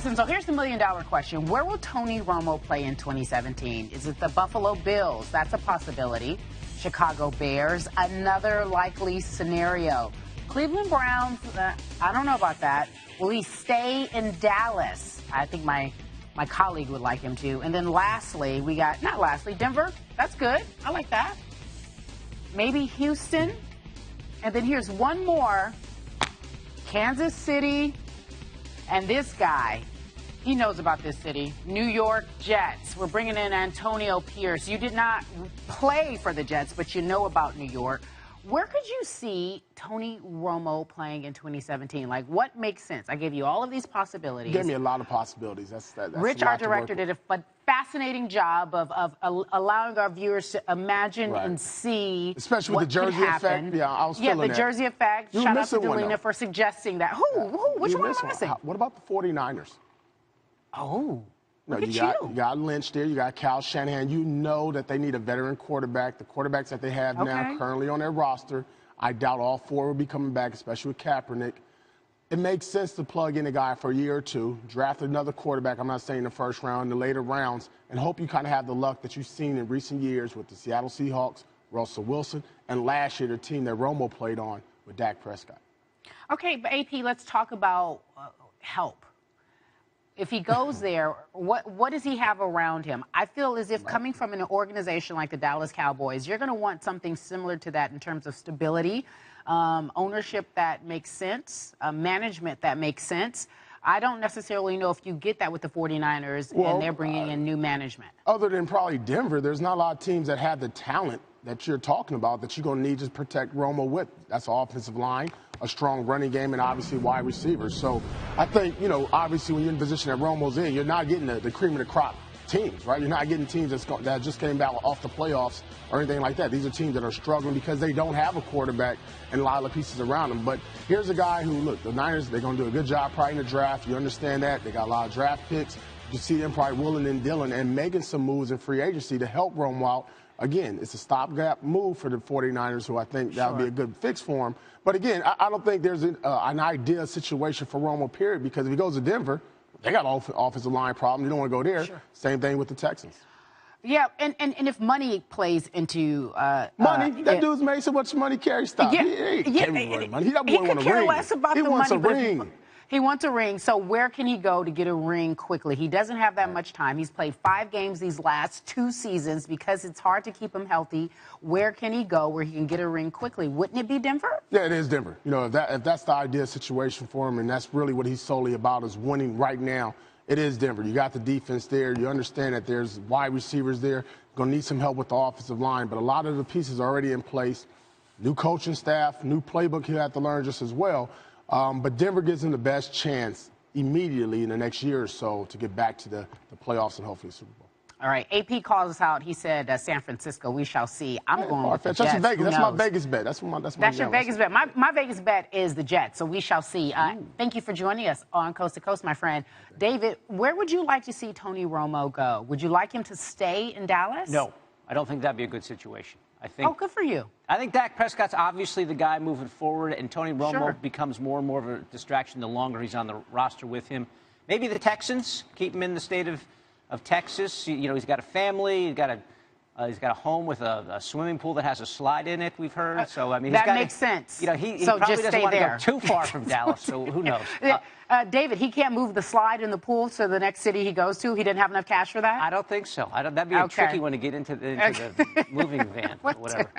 Listen, so here's the million-dollar question. Where will Tony Romo play in 2017? Is it the Buffalo Bills? That's a possibility. Chicago Bears, another likely scenario. Cleveland Browns, I don't know about that. Will he stay in Dallas? I think my colleague would like him to. And then lastly, Denver. That's good. I like that. Maybe Houston. And then here's one more. Kansas City. And this guy, he knows about this city. New York Jets. We're bringing in Antonio Pierce. You did not play for the Jets, but you know about New York. Where could you see Tony Romo playing in 2017? Like, what makes sense? I gave you all of these possibilities. Give me a lot of possibilities. That's Rich, our director, did a fascinating job of allowing our viewers to imagine and see, especially with the jersey effect. Yeah, I was feeling that. Yeah, the jersey effect. Shout out to Delina for suggesting that. Which one am I missing? What about the 49ers? Oh. No, you got Lynch there. You got Kyle Shanahan. You know that they need a veteran quarterback. The quarterbacks that they have now currently on their roster, I doubt all four will be coming back, especially with Kaepernick. It makes sense to plug in a guy for a year or two, draft another quarterback, I'm not saying the first round, the later rounds, and hope you kind of have the luck that you've seen in recent years with the Seattle Seahawks, Russell Wilson, and last year the team that Romo played on with Dak Prescott. Okay, but AP, let's talk about help. If he goes there, what does he have around him? I feel as if coming from an organization like the Dallas Cowboys, you're going to want something similar to that in terms of stability, ownership that makes sense, management that makes sense. I don't necessarily know if you get that with the 49ers and they're bringing in new management. Other than probably Denver, there's not a lot of teams that have the talent that you're talking about that you're going to need to protect Romo with. That's the offensive line, a strong running game, and obviously wide receivers. So I think, obviously when you're in the position that Romo's in, you're not getting the cream of the crop teams, right? You're not getting teams that just came back off the playoffs or anything like that. These are teams that are struggling because they don't have a quarterback and a lot of pieces around them. But here's a guy who, look, the Niners, they're going to do a good job probably in the draft. You understand that. They got a lot of draft picks. You see them probably willing and dealing and making some moves in free agency to help Romo out. Again, it's a stopgap move for the 49ers, who I think that would be a good fix for him. But again, I don't think there's an ideal situation for Romo, period, because if he goes to Denver, they got an offensive line problem. You don't want to go there. Sure. Same thing with the Texans. Yeah, and if money plays into money, that dude's made so much money, carry stuff. Yeah, he can't money. He doesn't want a ring. He could care less about the money. He wants a ring. He wants a ring, so where can he go to get a ring quickly? He doesn't have that much time. He's played 5 games these last 2 seasons because it's hard to keep him healthy. Where can he go where he can get a ring quickly? Wouldn't it be Denver? Yeah, it is Denver. If that's the ideal situation for him, and that's really what he's solely about is winning right now, it is Denver. You got the defense there. You understand that there's wide receivers there. Going to need some help with the offensive line, but a lot of the pieces are already in place. New coaching staff, new playbook he'll have to learn just as well. But Denver gives him the best chance immediately in the next year or so to get back to the playoffs and hopefully the Super Bowl. All right. AP calls us out. He said San Francisco. We shall see. I'm going with the Jets. That's Vegas. That's my Vegas bet. That's your Vegas bet. My Vegas bet is the Jets, so we shall see. Thank you for joining us on Coast to Coast, my friend. David, where would you like to see Tony Romo go? Would you like him to stay in Dallas? No, I don't think that'd be a good situation. I think. Oh, good for you. I think Dak Prescott's obviously the guy moving forward, and Tony Romo becomes more and more of a distraction the longer he's on the roster with him. Maybe the Texans keep him in the state of Texas. He's got a family. He's got a home with a swimming pool that has a slide in it. We've heard. So I mean, that makes sense. He so probably just doesn't want to there. go too far from Dallas. So who knows? David, he can't move the slide in the pool to the next city he goes to. He didn't have enough cash for that. I don't think so. That'd be a tricky one to get into the moving van or whatever.